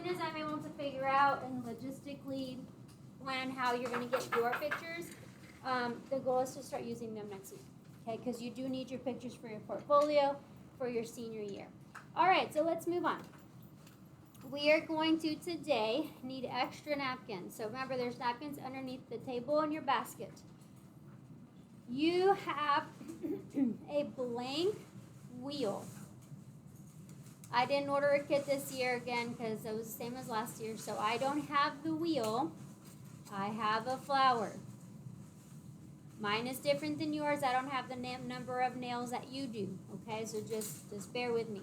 soon as I'm able to figure out and logistically plan how you're going to get your pictures, the goal is to start using them next week. Okay, because you do need your pictures for your portfolio for your senior year. All right, so let's move on. We are going to today need extra napkins. So remember, there's napkins underneath the table in your basket. You have a blank wheel. I didn't order a kit this year again because it was the same as last year. So I don't have the wheel. I have a flower. Mine is different than yours. I don't have the number of nails that you do. Okay, so just bear with me.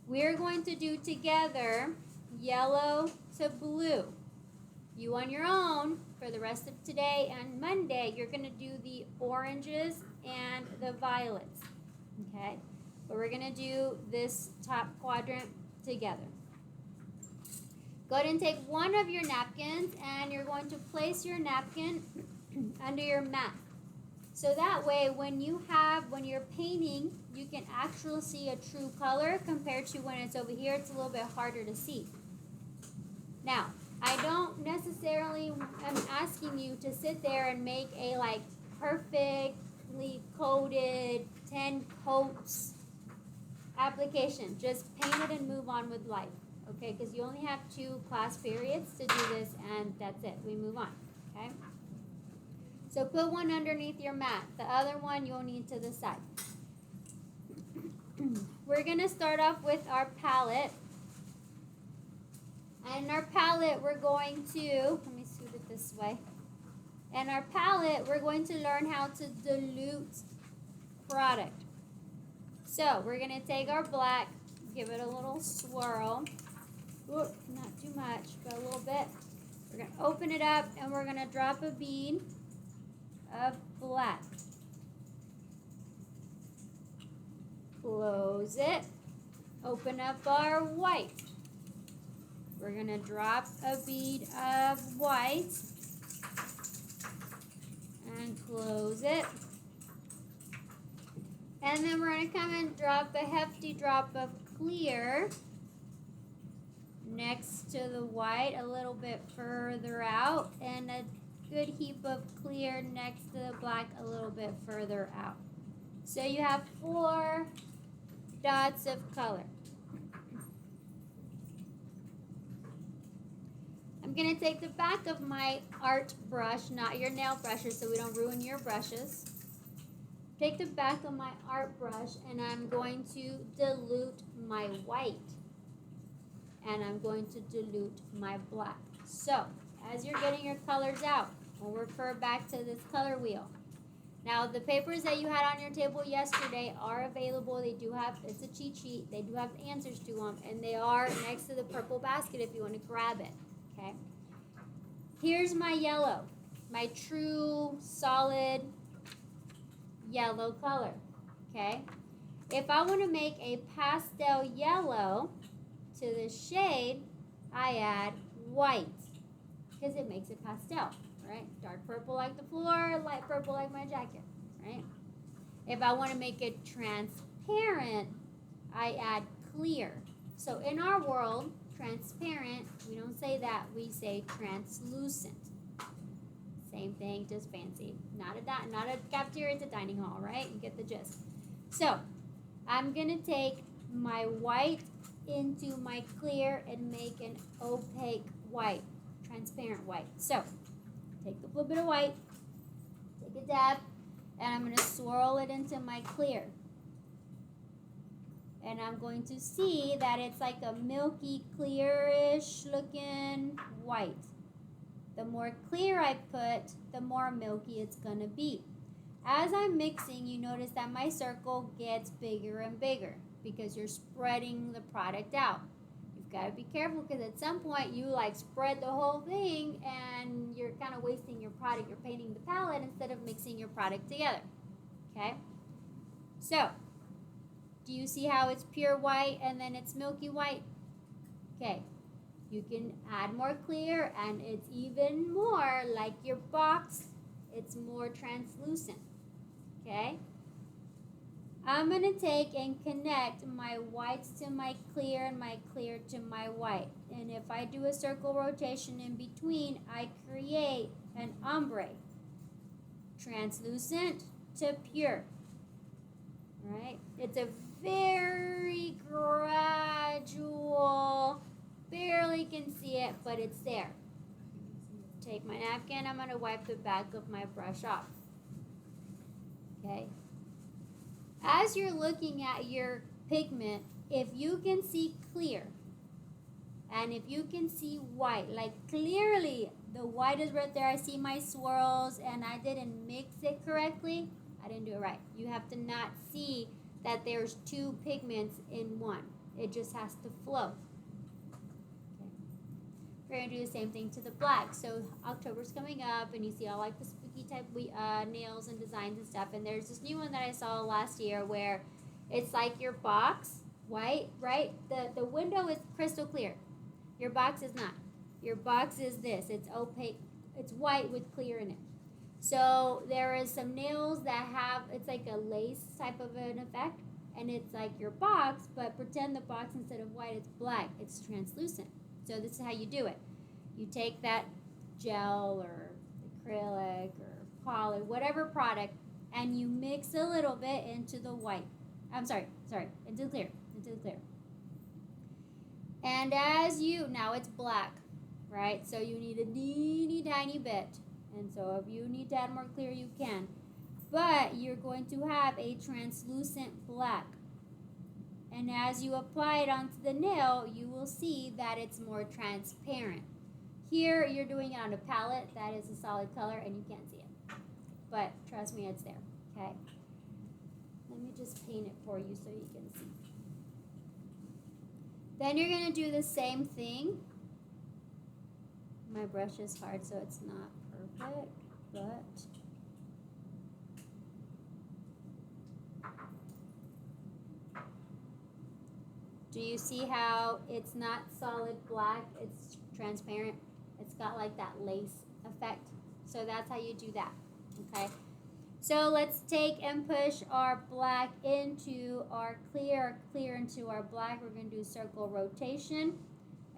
We're going to do together yellow to blue. You on your own for the rest of today and Monday, you're going to do the oranges and the violets. Okay, but we're going to do this top quadrant together. Go ahead and take one of your napkins and you're going to place your napkin under your mat. So that way, when you're painting, you can actually see a true color compared to when it's over here, it's a little bit harder to see. Now, I don't necessarily am asking you to sit there and make a perfectly coated 10 coats application. Just paint it and move on with life, okay? Because you only have 2 class periods to do this, and that's it. We move on, okay? So put one underneath your mat. The other one you'll need to the side. We're going to start off with our palette. And our palette, we're going to, let me scoot it this way. And our palette, we're going to learn how to dilute product. So we're going to take our black, give it a little swirl. Ooh, not too much, but a little bit. We're going to open it up and we're going to drop a bead of black. Close it. Open up our white. We're going to drop a bead of white and close it. And then we're going to come and drop a hefty drop of clear next to the white, a little bit further out, and a good heap of clear next to the black a little bit further out. So you have 4 dots of color. I'm going to take the back of my art brush, not your nail brushes so we don't ruin your brushes. Take the back of my art brush and I'm going to dilute my white. And I'm going to dilute my black. So, as you're getting your colors out, we'll refer back to this color wheel. Now, the papers that you had on your table yesterday are available. They do have, it's a cheat sheet. They do have answers to them. And they are next to the purple basket if you want to grab it. Okay. Here's my yellow. My true, solid yellow color. Okay. If I want to make a pastel yellow to the shade, I add white. Because it makes it pastel. Right? Dark purple like the floor, light purple like my jacket, right? If I want to make it transparent, I add clear. So in our world, transparent, we don't say that, we say translucent. Same thing, just fancy. Not a cafeteria, it's a dining hall, right? You get the gist. So I'm going to take my white into my clear and make an opaque white, transparent white. So take a little bit of white, take a dab, and I'm going to swirl it into my clear. And I'm going to see that it's like a milky, clearish looking white. The more clear I put, the more milky it's going to be. As I'm mixing, you notice that my circle gets bigger and bigger because you're spreading the product out. Got to be careful because at some point you spread the whole thing and you're kind of wasting your product. You're painting the palette instead of mixing your product together. Okay? So, do you see how it's pure white and then it's milky white? Okay. You can add more clear and it's even more like your box. It's more translucent. Okay? I'm going to take and connect my whites to my clear and my clear to my white. And if I do a circle rotation in between, I create an ombre. Translucent to pure. Right? It's a very gradual, barely can see it, but it's there. Take my napkin, I'm going to wipe the back of my brush off. Okay? As you're looking at your pigment, if you can see clear and if you can see white, like clearly the white is right there, I see my swirls and I didn't mix it correctly, I didn't do it right. You have to not see that there's two pigments in one. It just has to flow. Okay. We're going to do the same thing to the black. So October's coming up and you see all like the spooky type nails and designs and stuff. And there's this new one that I saw last year where it's like your box, white, right? The window is crystal clear. Your box is not. Your box is this. It's opaque. It's white with clear in it. So there is some nails that have, it's like a lace type of an effect. And it's like your box, but pretend the box instead of white, it's black. It's translucent. So this is how you do it. You take that gel or acrylic or poly, whatever product, and you mix a little bit into the white. Into the clear. And now it's black, right? So you need a teeny tiny bit. And so if you need to add more clear, you can. But you're going to have a translucent black. And as you apply it onto the nail, you will see that it's more transparent. Here, you're doing it on a palette that is a solid color and you can't see it. But trust me, it's there, okay? Let me just paint it for you so you can see. Then you're going to do the same thing. My brush is hard, so it's not perfect, but do you see how it's not solid black, it's transparent? It's got like that lace effect. So that's how you do that, okay? So let's take and push our black into our clear into our black. We're going to do circle rotation.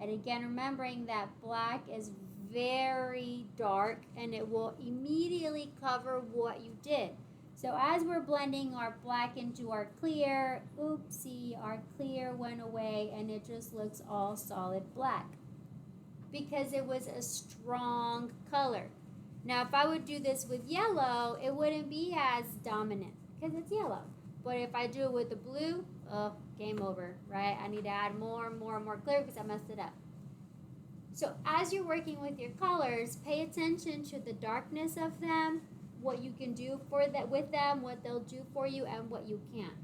And again, remembering that black is very dark and it will immediately cover what you did. So as we're blending our black into our clear, oopsie, our clear went away and it just looks all solid black because it was a strong color. Now, if I would do this with yellow, it wouldn't be as dominant because it's yellow. But if I do it with the blue, game over, right? I need to add more clear because I messed it up. So as you're working with your colors, pay attention to the darkness of them, what you can do with them, what they'll do for you, and what you can't.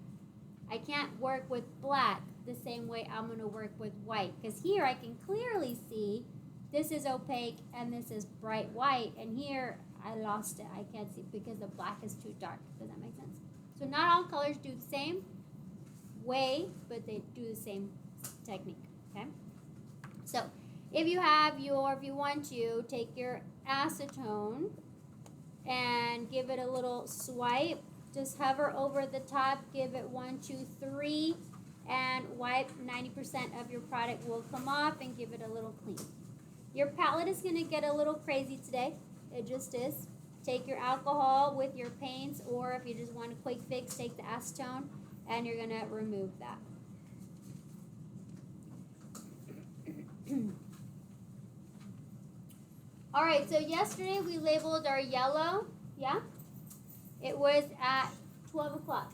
I can't work with black the same way I'm going to work with white because here I can clearly see this is opaque and this is bright white, and here I lost it. I can't see because the black is too dark. Does that make sense? So not all colors do the same way, but they do the same technique, okay? So if you want to, take your acetone and give it a little swipe. Just hover over the top, give it 1, 2, 3, and wipe. 90% of your product will come off and give it a little clean. Your palette is going to get a little crazy today. It just is. Take your alcohol with your paints, or if you just want a quick fix, take the acetone, and you're going to remove that. All right, so yesterday we labeled our yellow, yeah? It was at 12 o'clock.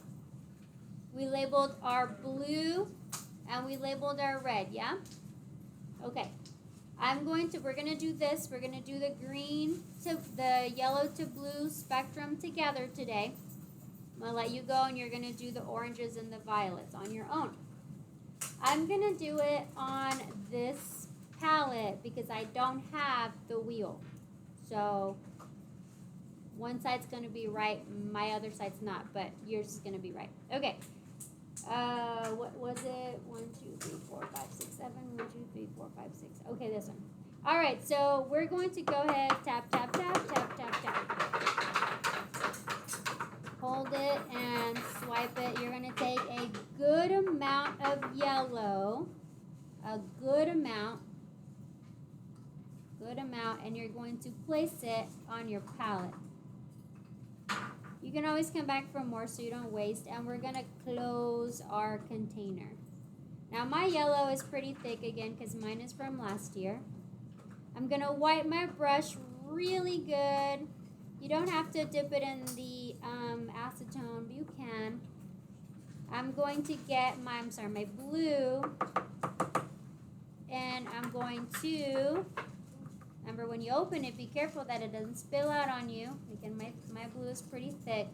We labeled our blue, and we labeled our red, yeah? Okay. We're going to do this. We're going to do the green to the yellow to blue spectrum together today. I'm going to let you go, and you're going to do the oranges and the violets on your own. I'm going to do it on this palette because I don't have the wheel. So one side's going to be right, my other side's not, but yours is going to be right. Okay. What was it? 1, 2, 3, 4, 5, 6, 7. 1, 2, 3, 4, 5, 6. Okay, this one. All right, so we're going to go ahead, tap, tap, tap, tap, tap, tap. Pull hold it and swipe it. You're going to take a good amount of yellow, a good amount, and you're going to place it on your palette. You can always come back for more so you don't waste, and we're going to close our container. Now my yellow is pretty thick again because mine is from last year. I'm going to wipe my brush really good. You don't have to dip it in the acetone, but you can. I'm going to get my blue, and I'm going to, remember when you open it, be careful that it doesn't spill out on you. Again, my blue is pretty thick.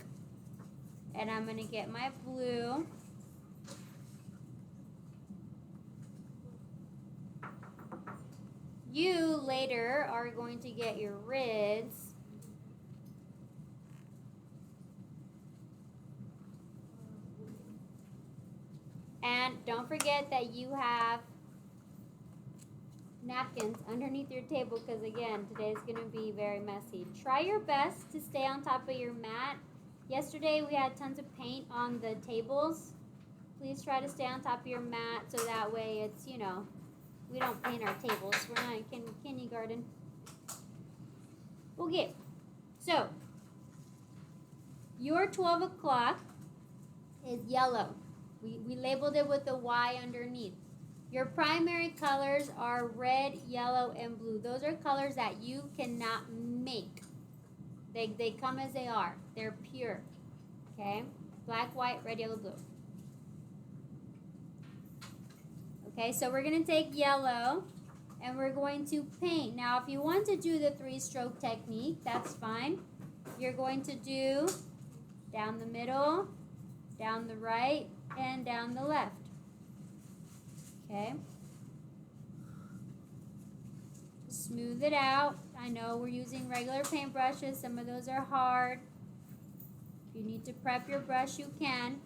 And I'm going to get my blue. You later are going to get your reds. And don't forget that you have napkins underneath your table because, again, today's going to be very messy. Try your best to stay on top of your mat. Yesterday we had tons of paint on the tables. Please try to stay on top of your mat so that way it's, you know, we don't paint our tables. We're not in kindergarten. Okay, so your 12 o'clock is yellow. We labeled it with the Y underneath. Your primary colors are red, yellow, and blue. Those are colors that you cannot make. They come as they are. They're pure. Okay? Black, white, red, yellow, blue. Okay, so we're going to take yellow and we're going to paint. Now, if you want to do the 3-stroke technique, that's fine. You're going to do down the middle, down the right, and down the left. Okay? Smooth it out. I know we're using regular paint brushes. Some of those are hard. If you need to prep your brush, you can.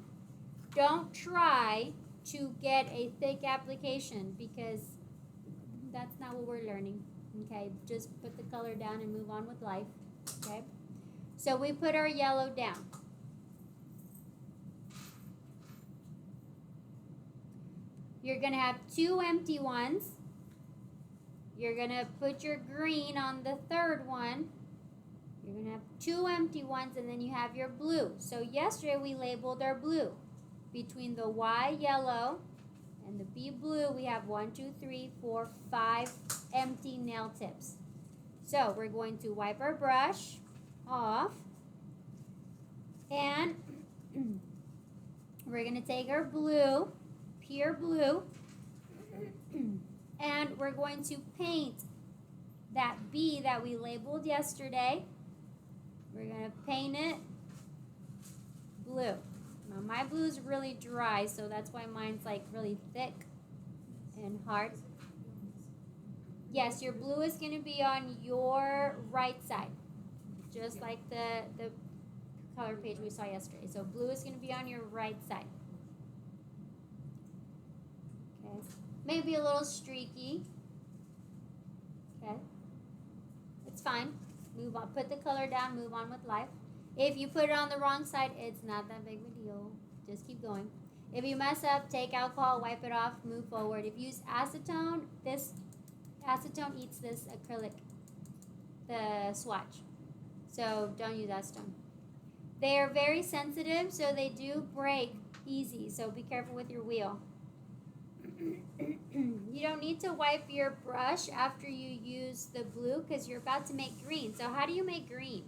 Don't try to get a thick application because that's not what we're learning. Okay? Just put the color down and move on with life. Okay? So we put our yellow down. You're going to have 2 empty ones. You're going to put your green on the third one. You're going to have 2 empty ones, and then you have your blue. So yesterday we labeled our blue. Between the Y yellow and the B blue, we have 1, 2, 3, 4, 5 empty nail tips. So we're going to wipe our brush off, and we're going to take our blue, pure blue, and we're going to paint that B that we labeled yesterday. We're going to paint it blue. Now my blue is really dry, so that's why mine's like really thick and hard. Yes, your blue is going to be on your right side, just like the color page we saw yesterday. So blue is going to be on your right side. Okay, maybe a little streaky. Okay, it's fine. Move on. Put the color down. Move on with life. If you put it on the wrong side, it's not that big of a deal. Just keep going. If you mess up, take alcohol, wipe it off, move forward. If you use acetone, this acetone eats this acrylic, the swatch. So don't use acetone. They are very sensitive, so they do break easy. So be careful with your wheel. You don't need to wipe your brush after you use the blue because you're about to make green. So how do you make green?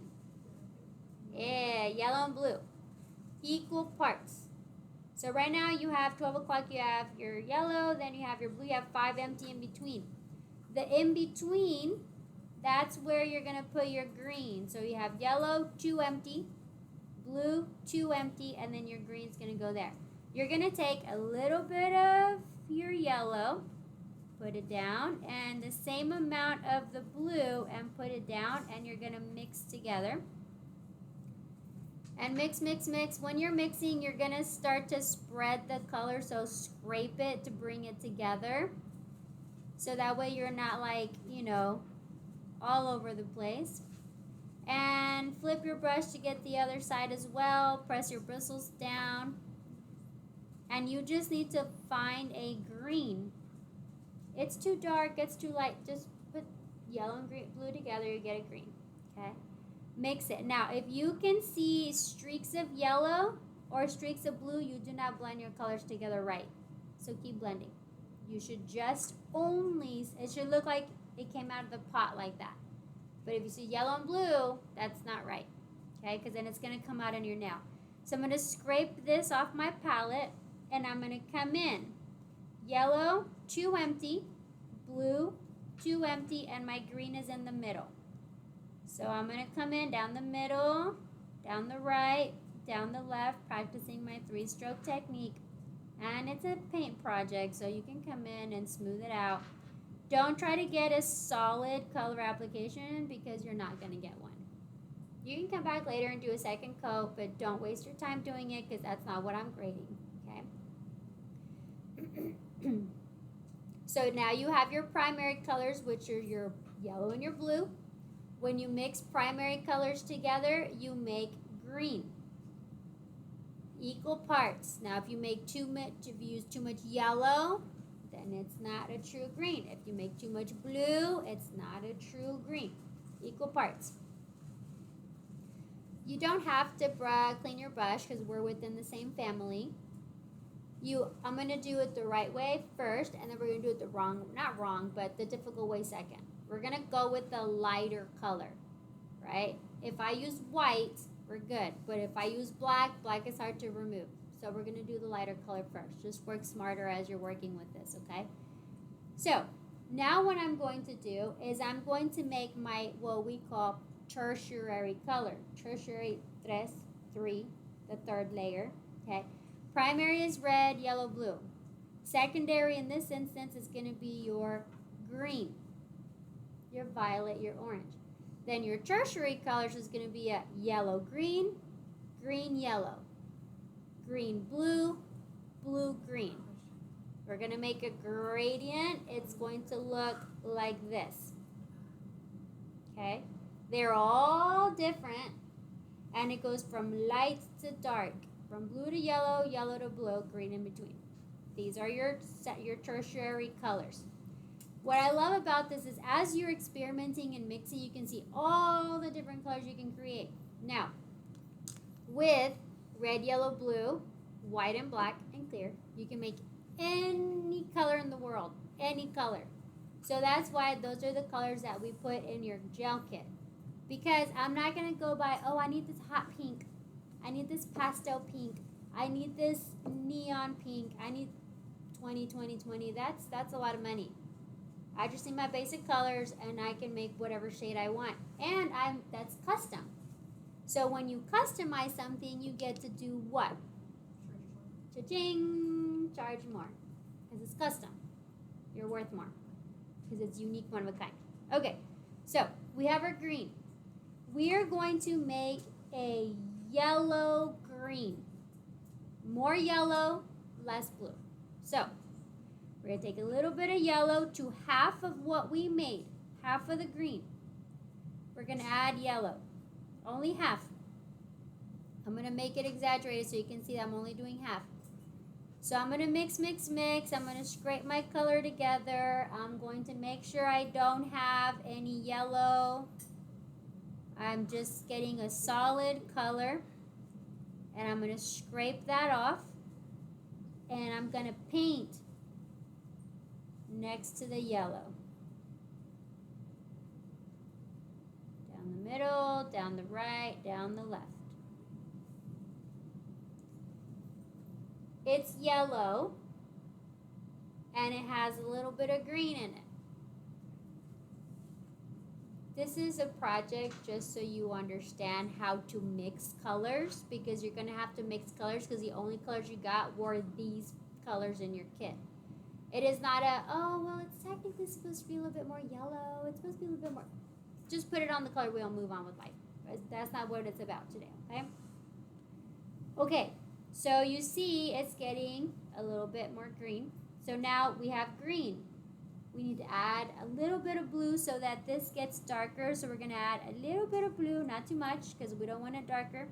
Yeah, yellow and blue. Equal parts. So right now you have 12 o'clock, you have your yellow, then you have your blue, you have 5 empty in between. The in between, that's where you're going to put your green. So you have yellow, 2 empty, blue, 2 empty, and then your green's going to go there. You're going to take a little bit of your yellow, put it down, and the same amount of the blue and put it down, and you're going to mix together. And mix, mix, mix. When you're mixing, you're going to start to spread the color, so scrape it to bring it together. So that way you're not like, you know, all over the place. And flip your brush to get the other side as well. Press your bristles down. And you just need to find a green. It's too dark, it's too light. Just put yellow and green, blue together, you get a green. Okay? Mix it. Now, if you can see streaks of yellow or streaks of blue, you do not blend your colors together right. So keep blending. You should just only, it should look like it came out of the pot like that. But if you see yellow and blue, that's not right. Okay? Because then it's going to come out in your nail. So I'm going to scrape this off my palette, and I'm going to come in. Yellow, 2 empty. Blue, 2 empty. And my green is in the middle. So I'm going to come in down the middle, down the right, down the left, practicing my 3-stroke technique. And it's a paint project, so you can come in and smooth it out. Don't try to get a solid color application because you're not going to get one. You can come back later and do a second coat, but don't waste your time doing it because that's not what I'm grading, okay? So now you have your primary colors, which are your yellow and your blue. When you mix primary colors together, you make green. Equal parts. Now, if you make too much, if you use too much yellow, then it's not a true green. If you make too much blue, it's not a true green. Equal parts. You don't have to clean your brush because we're within the same family. I'm going to do it the right way first, and then we're going to do it the difficult way second. We're going to go with the lighter color, right? If I use white, we're good. But if I use black is hard to remove. So we're going to do the lighter color first. Just work smarter as you're working with this, okay? So now what I'm going to do is I'm going to make my, what we call tertiary color. Tertiary, 3, the third layer, okay? Primary is red, yellow, blue. Secondary in this instance is going to be your green, your violet, your orange. Then your tertiary colors is going to be a yellow, green, green, yellow, green, blue, blue, green. We're going to make a gradient. It's going to look like this. Okay? They're all different, and it goes from light to dark, from blue to yellow, yellow to blue, green in between. These are your tertiary colors. What I love about this is as you're experimenting and mixing, you can see all the different colors you can create. Now, with red, yellow, blue, white and black, and clear, you can make any color in the world, any color. So that's why those are the colors that we put in your gel kit. Because I'm not going to go by, oh, I need this hot pink. I need this pastel pink. I need this neon pink. I need 20, 20, 20. That's a lot of money. I just need my basic colors, and I can make whatever shade I want. And that's custom. So when you customize something, you get to do what? Cha-ching! Charge more. Because it's custom. You're worth more. Because it's unique, one of a kind. Okay, so we have our green. We are going to make a yellow green. More yellow, less blue. So we're going to take a little bit of yellow to half of what we made, half of the green. We're going to add yellow, only half. I'm going to make it exaggerated so you can see that I'm only doing half. So I'm going to mix, mix, mix. I'm going to scrape my color together. I'm going to make sure I don't have any yellow. I'm just getting a solid color. And I'm going to scrape that off. And I'm going to paint next to the yellow. Down the middle, down the right, down the left. It's yellow, and it has a little bit of green in it. This is a project just so you understand how to mix colors, because you're going to have to mix colors because the only colors you got were these colors in your kit. It is not a, oh, well, it's technically supposed to be a little bit more yellow. It's supposed to be a little bit more. Just put it on the color wheel and move on with life. That's not what it's about today, okay? Okay, so you see it's getting a little bit more green. So now we have green. we need to add a little bit of blue so that this gets darker. So we're going to add a little bit of blue, not too much because we don't want it darker.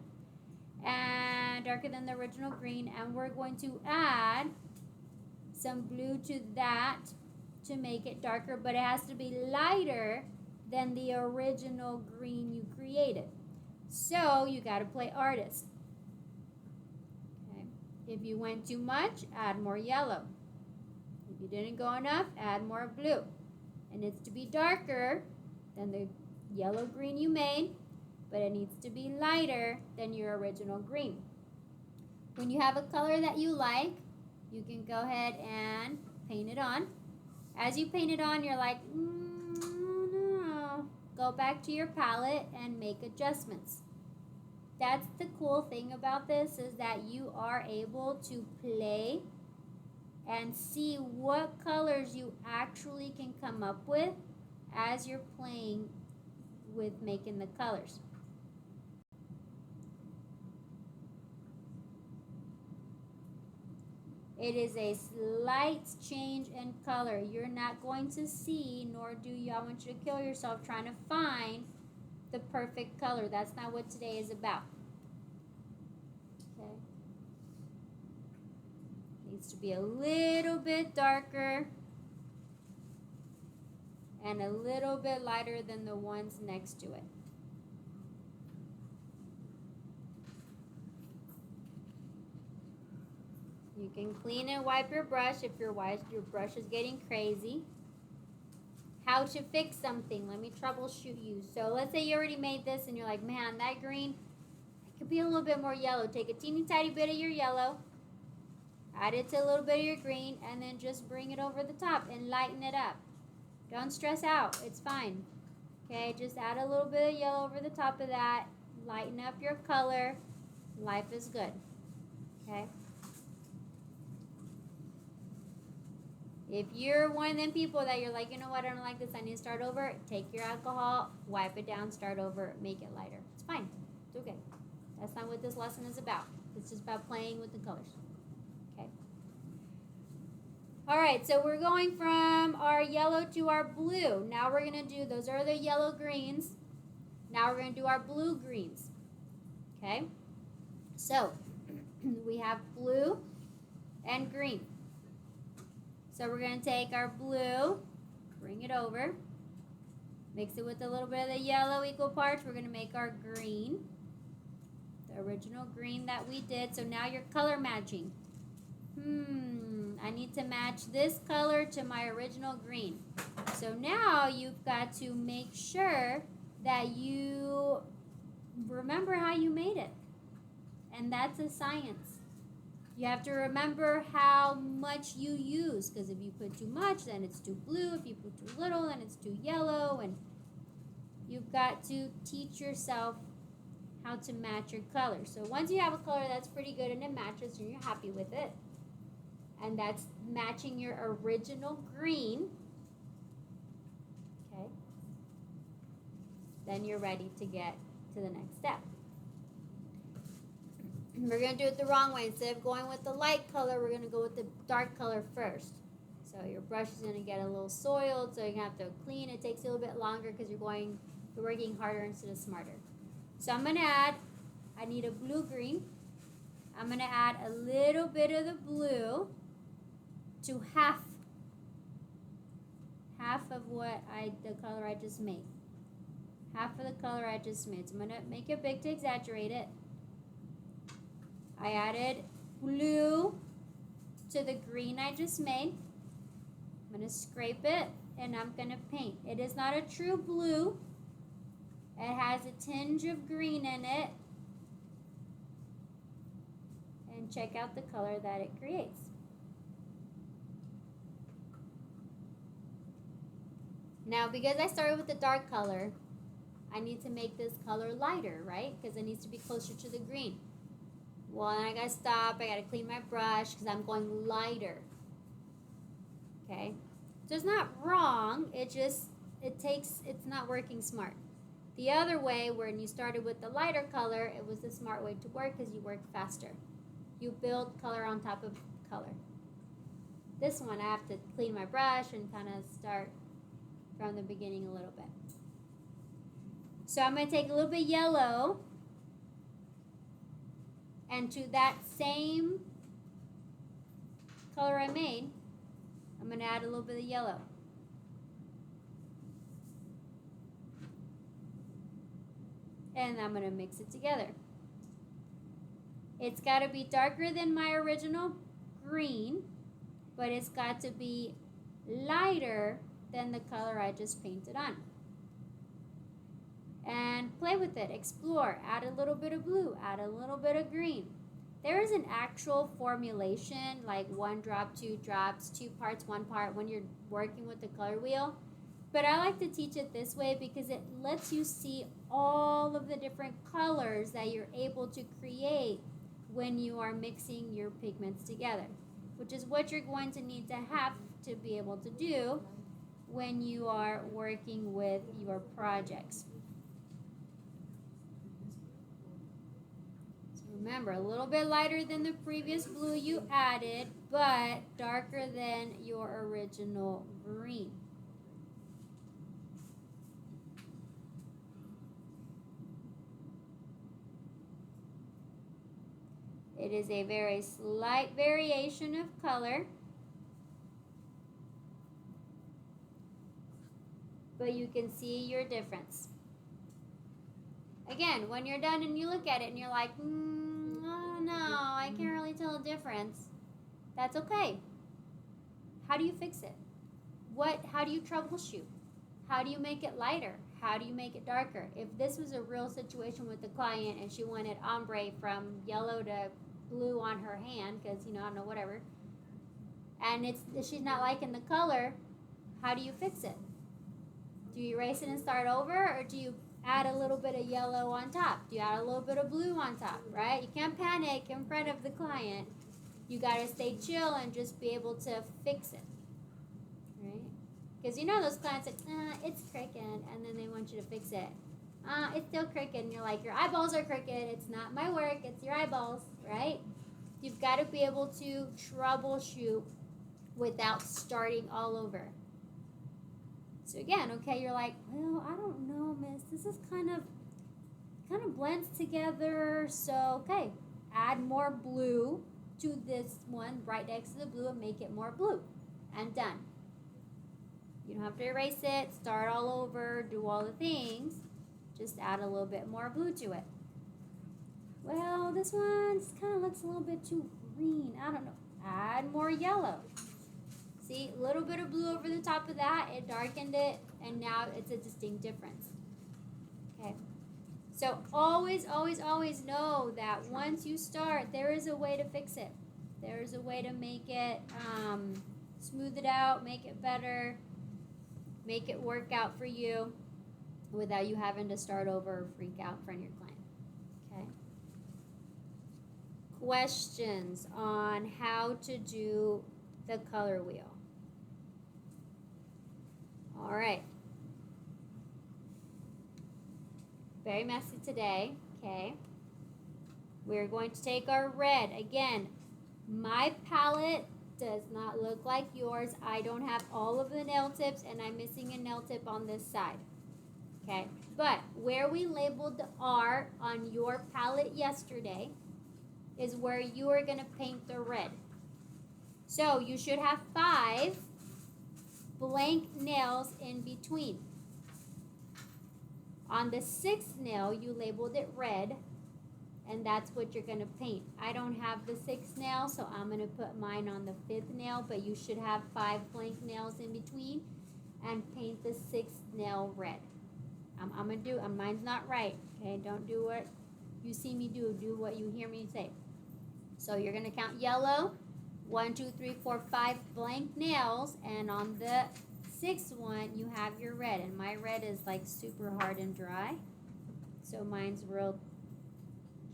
And darker than the original green. And we're going to add some blue to that to make it darker, but it has to be lighter than the original green you created. So you got to play artist. Okay. If you went too much, add more yellow. If you didn't go enough, add more blue. And it's to be darker than the yellow green you made, but it needs to be lighter than your original green. When you have a color that you like, you can go ahead and paint it on. As you paint it on, you're like, no. Go back to your palette and make adjustments. That's the cool thing about this, is that you are able to play and see what colors you actually can come up with as you're playing with making the colors. It is a slight change in color. You're not going to see, nor do you, I want you to kill yourself trying to find the perfect color. That's not what today is about. Okay. Needs to be a little bit darker and a little bit lighter than the ones next to it. You can clean and wipe your brush if your brush is getting crazy. How to fix something. Let me troubleshoot you. So let's say you already made this and you're like, man, that green, it could be a little bit more yellow. Take a teeny tiny bit of your yellow, add it to a little bit of your green, and then just bring it over the top and lighten it up. Don't stress out. It's fine. Okay, just add a little bit of yellow over the top of that. Lighten up your color. Life is good. Okay. If you're one of them people that you're like, you know what, I don't like this, I need to start over, take your alcohol, wipe it down, start over, make it lighter. It's fine. It's okay. That's not what this lesson is about. It's just about playing with the colors. Okay. All right, so we're going from our yellow to our blue. Now we're going to do, those are the yellow greens. Now we're going to do our blue greens. Okay. So we have blue and green. So we're going to take our blue, bring it over, mix it with a little bit of the yellow equal parts. We're going to make our green, the original green that we did. So now you're color matching. I need to match this color to my original green. So now you've got to make sure that you remember how you made it. And that's a science. You have to remember how much you use, because if you put too much, then it's too blue. If you put too little, then it's too yellow. And you've got to teach yourself how to match your colors. So once you have a color that's pretty good and it matches and you're happy with it, and that's matching your original green, okay, then you're ready to get to the next step. We're going to do it the wrong way. Instead of going with the light color, we're going to go with the dark color first. So your brush is going to get a little soiled, so you're going to have to clean. It takes a little bit longer because you're working harder instead of smarter. So I'm going to add, I need a blue-green. I'm going to add a little bit of the blue to half of the color I just made. Half of the color I just made. So I'm going to make it big to exaggerate it. I added blue to the green I just made. I'm going to scrape it and I'm going to paint. It is not a true blue. It has a tinge of green in it. And check out the color that it creates. Now, because I started with the dark color, I need to make this color lighter, right? Because it needs to be closer to the green. Well, then I gotta stop. I gotta clean my brush because I'm going lighter. Okay, so it's not wrong. It's not working smart. The other way, when you started with the lighter color, it was the smart way to work because you work faster. You build color on top of color. This one I have to clean my brush and kind of start from the beginning a little bit. So I'm going to take a little bit of yellow, and to that same color I made, I'm going to add a little bit of yellow. And I'm going to mix it together. It's got to be darker than my original green, but it's got to be lighter than the color I just painted on. And play with it, explore, add a little bit of blue, add a little bit of green. There is an actual formulation, like 1 drop, 2 drops, 2 parts, 1 part when you're working with the color wheel. But I like to teach it this way because it lets you see all of the different colors that you're able to create when you are mixing your pigments together, which is what you're going to need to have to be able to do when you are working with your projects. So remember, a little bit lighter than the previous blue you added, but darker than your original green. It is a very slight variation of color, but you can see your difference. Again, when you're done and you look at it and you're like, I don't know, I can't really tell a difference. That's okay. How do you fix it? How do you troubleshoot? How do you make it lighter? How do you make it darker? If this was a real situation with the client and she wanted ombre from yellow to blue on her hand, because, I don't know, whatever, and she's not liking the color, how do you fix it? Do you erase it and start over, or do you add a little bit of yellow on top? Do you add a little bit of blue on top, right? You can't panic in front of the client. You got to stay chill and just be able to fix it, right? Because those clients like, it's crooked, and then they want you to fix it. It's still crooked, and you're like, your eyeballs are crooked. It's not my work, it's your eyeballs, right? You've got to be able to troubleshoot without starting all over. So again, okay, you're like, well, I don't know, miss. This is kind of blends together. So, okay, add more blue to this one right next to the blue and make it more blue. And done. You don't have to erase it, start all over, do all the things. Just add a little bit more blue to it. Well, this one kind of looks a little bit too green. I don't know. Add more yellow. See, a little bit of blue over the top of that. It darkened it, and now it's a distinct difference. Okay. So always, always, always know that once you start, there is a way to fix it. There is a way to make it, smooth it out, make it better, make it work out for you without you having to start over or freak out in front of your client. Okay. Questions on how to do the color wheel. All right. Very messy today. Okay. We're going to take our red. Again, my palette does not look like yours. I don't have all of the nail tips, and I'm missing a nail tip on this side. Okay, but where we labeled the R on your palette yesterday is where you are going to paint the red. So you should have 5 blank nails in between. On the 6th nail, you labeled it red, and that's what you're going to paint. I don't have the 6th nail, so I'm going to put mine on the 5th nail, but you should have 5 blank nails in between and paint the 6th nail red. I'm going to do, mine's not right, okay? Don't do what you see me do. Do what you hear me say. So you're going to count yellow, 1, 2, 3, 4, 5 blank nails, and on the 6th one, you have your red. And my red is like super hard and dry, so mine's real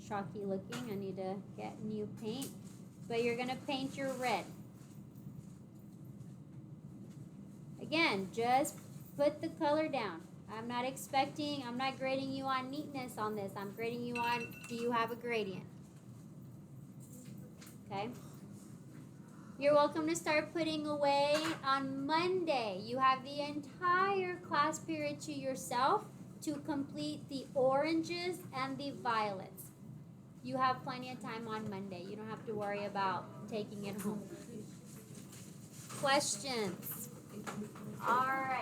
chalky looking. I need to get new paint. But you're going to paint your red. Again, just put the color down. I'm not grading you on neatness on this. I'm grading you on, do you have a gradient? Okay? You're welcome to start putting away on Monday. You have the entire class period to yourself to complete the oranges and the violets. You have plenty of time on Monday. You don't have to worry about taking it home. Questions? All right.